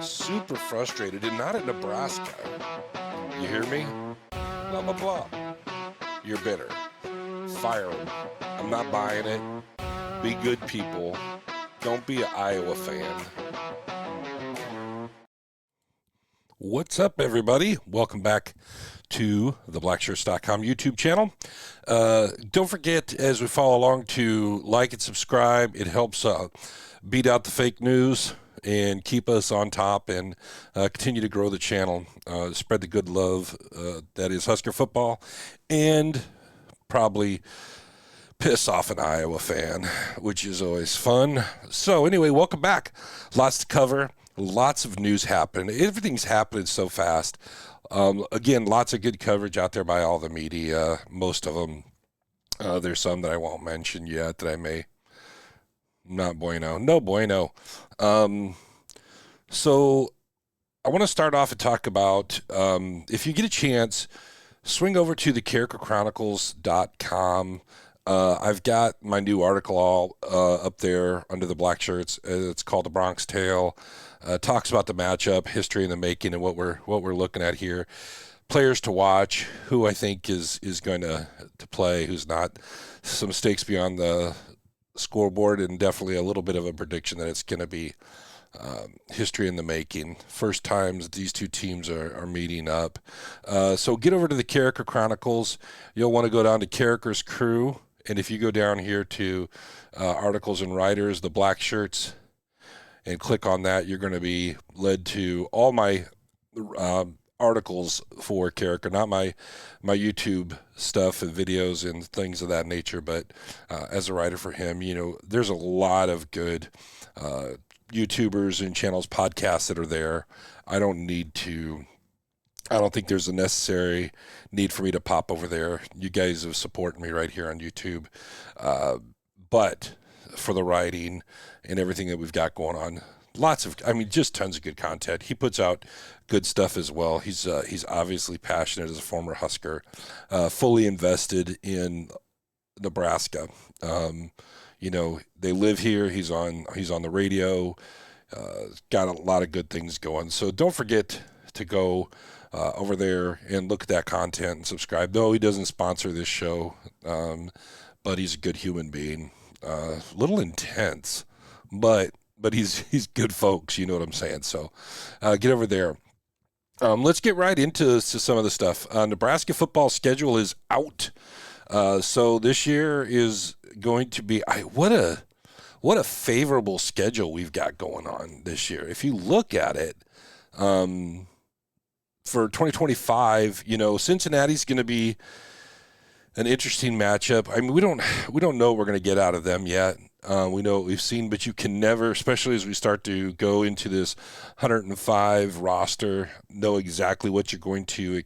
super frustrated, and not at Nebraska. You hear me? Blah, blah, blah. You're bitter. Fire them. I'm not buying it. Be good people. Don't be an Iowa fan. What's up, everybody? Welcome back to the TheBlackshirts.com YouTube channel. Don't forget, as we follow along, to like and subscribe. It helps beat out the fake news and keep us on top and continue to grow the channel, spread the good love that is Husker football, and probably piss off an Iowa fan, which is always fun. So anyway, welcome back. Lots to cover. Lots of news happening. Everything's happening so fast. Again, lots of good coverage out there by all the media, most of them. There's some that I won't mention yet that I may. Not bueno. No bueno. So I want to start off and talk about, if you get a chance, swing over to thecharacterchronicles.com. I've got my new article all up there under the black shirts. It's called The Bronx Tale. Talks about the matchup, history in the making, and what we're looking at here. Players to watch, who I think is going to play, who's not. Some mistakes beyond the scoreboard, and definitely a little bit of a prediction that it's going to be history in the making. First times these two teams are meeting up. So get over to the Character Chronicles. You'll want to go down to Character's Crew, and if you go down here to Articles and Writers, the Black Shirts, and click on that, you're going to be led to all my articles for Character, not my YouTube stuff and videos and things of that nature, but as a writer for him, there's a lot of good YouTubers and channels, podcasts that are there. I don't think there's a necessary need for me to pop over there. You guys have supported me right here on YouTube. But for the writing and everything that we've got going on, just tons of good content. He puts out good stuff as well. He's obviously passionate as a former Husker, fully invested in Nebraska. They live here. He's on the radio. Got a lot of good things going. So don't forget to go over there and look at that content and subscribe. Though he doesn't sponsor this show, but he's a good human being. A little intense, but he's good folks. You know what I'm saying? So get over there. Let's get right into some of the stuff. Nebraska football schedule is out. So this year is going to be what a favorable schedule we've got going on this year. If you look at it, for 2025, Cincinnati's going to be an interesting matchup. I mean, we don't know what we're going to get out of them yet. We know what we've seen, but you can never, especially as we start to go into this 105 roster, know exactly what you're going to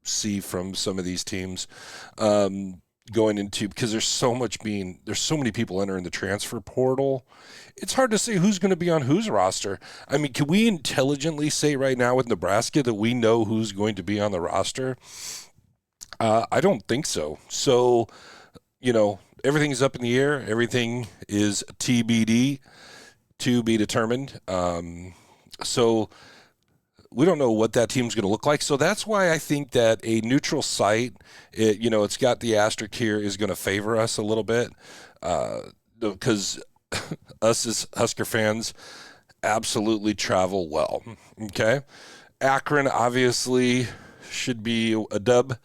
see from some of these teams. Going into, because there's so many people entering the transfer portal. It's hard to say who's going to be on whose roster. I mean, can we intelligently say right now with Nebraska that we know who's going to be on the roster? I don't think so. So, everything's up in the air. Everything is TBD, to be determined. So we don't know what that team's going to look like. So that's why I think that a neutral site, it's got the asterisk here, is going to favor us a little bit, because us as Husker fans absolutely travel well. Okay. Akron obviously should be a dub.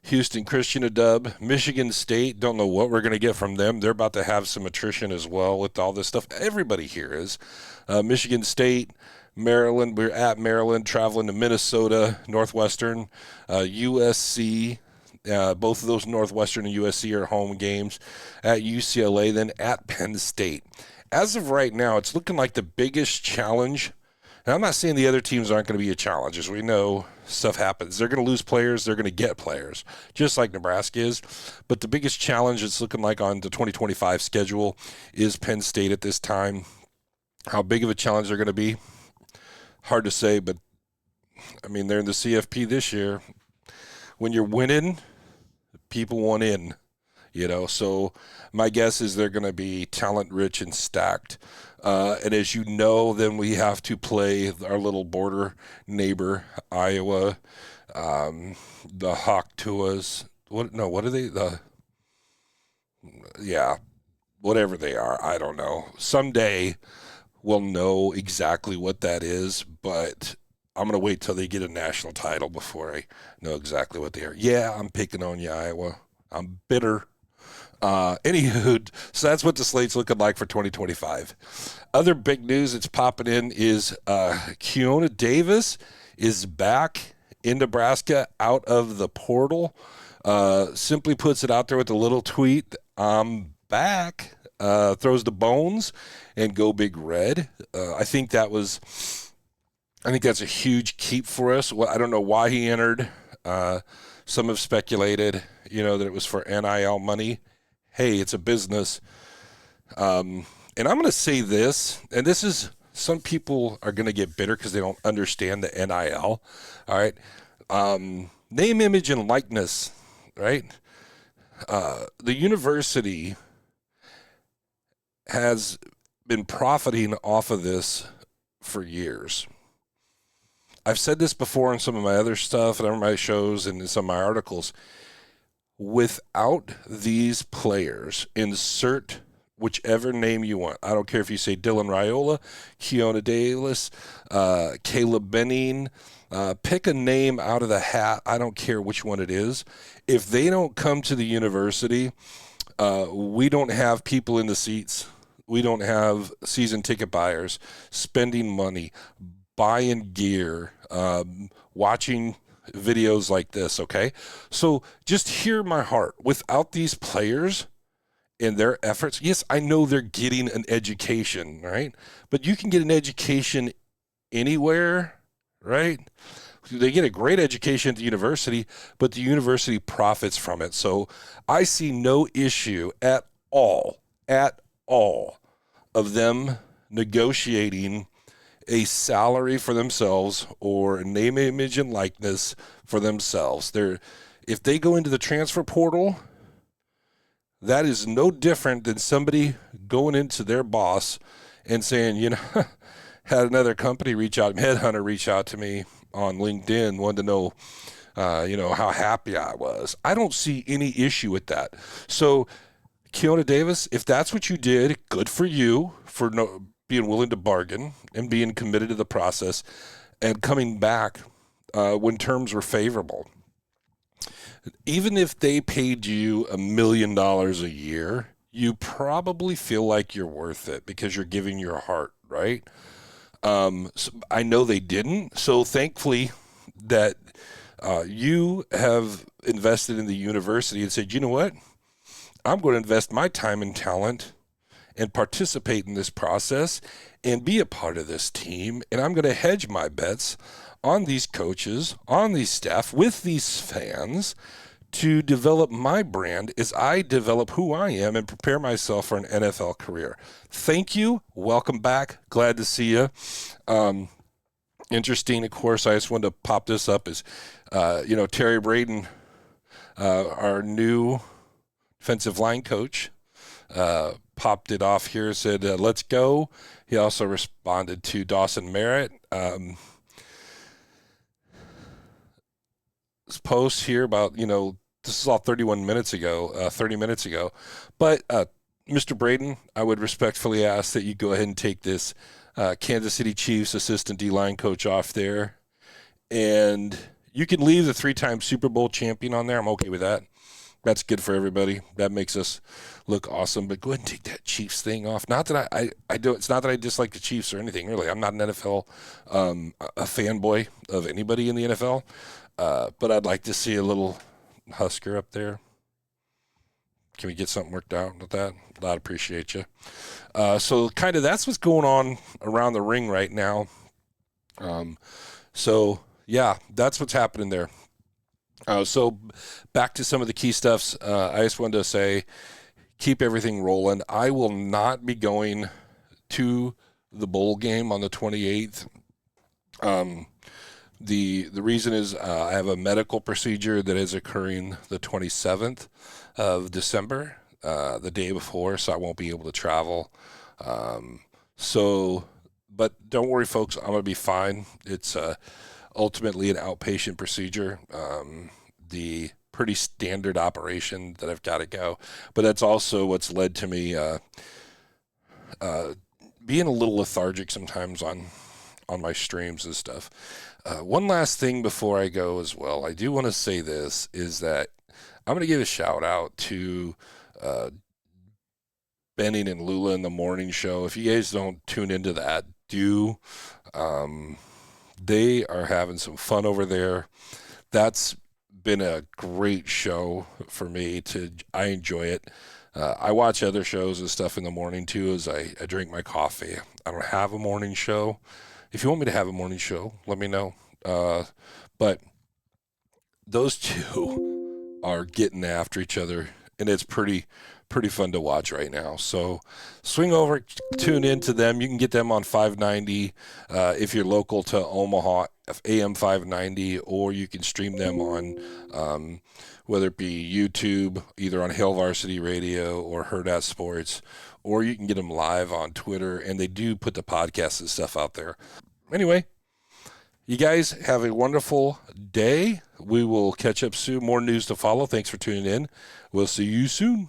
Houston Christian a dub. Michigan State, don't know what we're going to get from them. They're about to have some attrition as well with all this stuff. Everybody here is. Michigan State, Maryland, we're at Maryland, traveling to Minnesota, Northwestern, USC. Both of those, Northwestern and USC, are home games. At UCLA, then at Penn State. As of right now, it's looking like the biggest challenge. Now, I'm not saying the other teams aren't going to be a challenge. As we know, stuff happens. They're going to lose players. They're going to get players, just like Nebraska is. But the biggest challenge it's looking like on the 2025 schedule is Penn State at this time. How big of a challenge they're going to be, hard to say. But, I mean, they're in the CFP this year. When you're winning, people want in. So my guess is they're going to be talent rich and stacked. And as you know, then we have to play our little border neighbor, Iowa, the Hawk Tuas. What are they? Whatever they are, I don't know. Someday we'll know exactly what that is, but I'm going to wait till they get a national title before I know exactly what they are. Yeah, I'm picking on you, Iowa. I'm bitter. Anywho, so that's what the slate's looking like for 2025. Other big news that's popping in is Keona Davis is back in Nebraska out of the portal. Simply puts it out there with a little tweet. I'm back. Throws the bones and go Big Red. I think that's a huge keep for us. Well, I don't know why he entered. Some have speculated, that it was for NIL money. Hey, it's a business. And I'm going to say this, and this is, some people are going to get bitter because they don't understand the NIL. All right. Name, image, and likeness, right? The university has been profiting off of this for years. I've said this before in some of my other stuff and on my shows and in some of my articles. Without these players, insert whichever name you want. I don't care if you say Dylan Raiola, Keona Davis, Caleb Benning, pick a name out of the hat. I don't care which one it is. If they don't come to the university, we don't have people in the seats. We don't have season ticket buyers spending money, buying gear, watching videos like this, okay? So just hear my heart. Without these players and their efforts, yes, I know they're getting an education, right? But you can get an education anywhere, right? They get a great education at the university, but the university profits from it. So I see no issue at all of them negotiating a salary for themselves or a name, image, and likeness for themselves. If they go into the transfer portal, that is no different than somebody going into their boss and saying, had another company headhunter reach out to me on LinkedIn, wanted to know, how happy I was. I don't see any issue with that. So Keona Davis, if that's what you did, good for you for being willing to bargain and being committed to the process and coming back when terms were favorable. Even if they paid you $1 million a year, you probably feel like you're worth it because you're giving your heart, right? So I know they didn't. So thankfully that you have invested in the university and said, you know what? I'm going to invest my time and talent and participate in this process and be a part of this team. And I'm going to hedge my bets on these coaches, on these staff, with these fans to develop my brand as I develop who I am and prepare myself for an NFL career. Thank you. Welcome back. Glad to see you. Interesting, of course, I just wanted to pop this up is, Terry Braden, our new defensive line coach, popped it off here, said, let's go. He also responded to Dawson Merritt. This post here about, this is all 30 minutes ago. But Mr. Braden, I would respectfully ask that you go ahead and take this Kansas City Chiefs assistant D-line coach off there. And you can leave the 3-time Super Bowl champion on there. I'm okay with that. That's good for everybody. That makes us look awesome. But go ahead and take that Chiefs thing off. Not that I do. It's not that I dislike the Chiefs or anything, really. I'm not an NFL a fanboy of anybody in the NFL. But I'd like to see a little Husker up there. Can we get something worked out with that? I'd appreciate you. So kind of that's what's going on around the ring right now. So yeah, that's what's happening there. So back to some of the key stuffs. I just wanted to say, keep everything rolling. I will not be going to the bowl game on the 28th. The reason is I have a medical procedure that is occurring the 27th of December, the day before, so I won't be able to travel. But don't worry, folks, I'm going to be fine. It's ultimately an outpatient procedure. The pretty standard operation that I've got to go. But that's also what's led to me being a little lethargic sometimes on my streams and stuff. One last thing before I go as well, I do want to say this, is that I'm going to give a shout out to Benning and Lula in the morning show. If you guys don't tune into that, do. They are having some fun over there. That's been a great show for me. I enjoy it. I watch other shows and stuff in the morning too as I drink my coffee. I don't have a morning show. If you want me to have a morning show, let me know. But those two are getting after each other, and it's pretty fun to watch right now. So swing over, tune in to them. You can get them on 590 if you're local to Omaha, AM 590, or you can stream them on whether it be YouTube, either on Hail Varsity Radio or Herd at Sports, or you can get them live on Twitter, and they do put the podcasts and stuff out there. Anyway, you guys have a wonderful day. We will catch up soon. More news to follow. Thanks for tuning in. We'll see you soon.